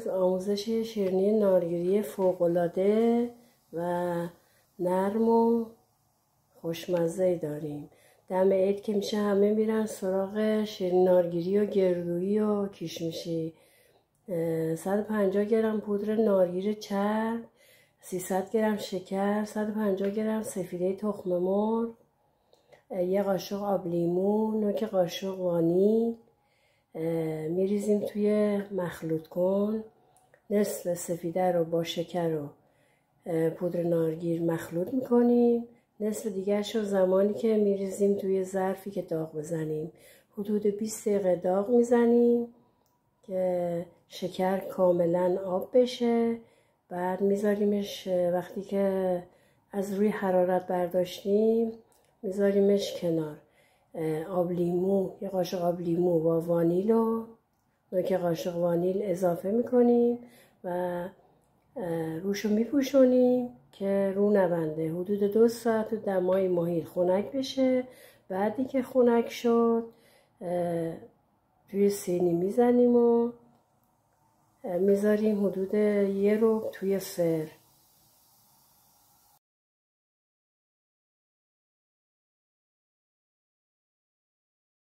امروز آموزش شیرینی نارگیری فوق‌العاده و نرم و خوشمزه داریم. دم عید که میشه همه میرن سراغ شیرینی نارگیری و گردویی و کیشمیشی. 150 گرم پودر نارگیل چرب، 300 گرم شکر، 150 گرم سفیده تخم مرغ، 1 قاشق آب لیمو، نوک قاشق وانیل میریزیم توی مخلوط کن. نصف سفیده رو با شکر و پودر نارگیل مخلوط میکنیم. نصف دیگرش رو زمانی که میریزیم توی ظرفی که داغ بزنیم حدود 20 دقیقه داغ میزنیم که شکر کاملا آب بشه. بعد میذاریمش، وقتی که از روی حرارت برداشتیم میذاریمش کنار. آب لیمو، 1 قاشق آب لیمو با وانیل و نوک قاشق وانیل اضافه میکنیم و روشو میپوشونیم که رو نبنده. حدود 2 ساعت و دمای محیط خنک بشه. بعدی که خنک شد توی سینی میزنیم و میذاریم حدود 1 ربع توی فر.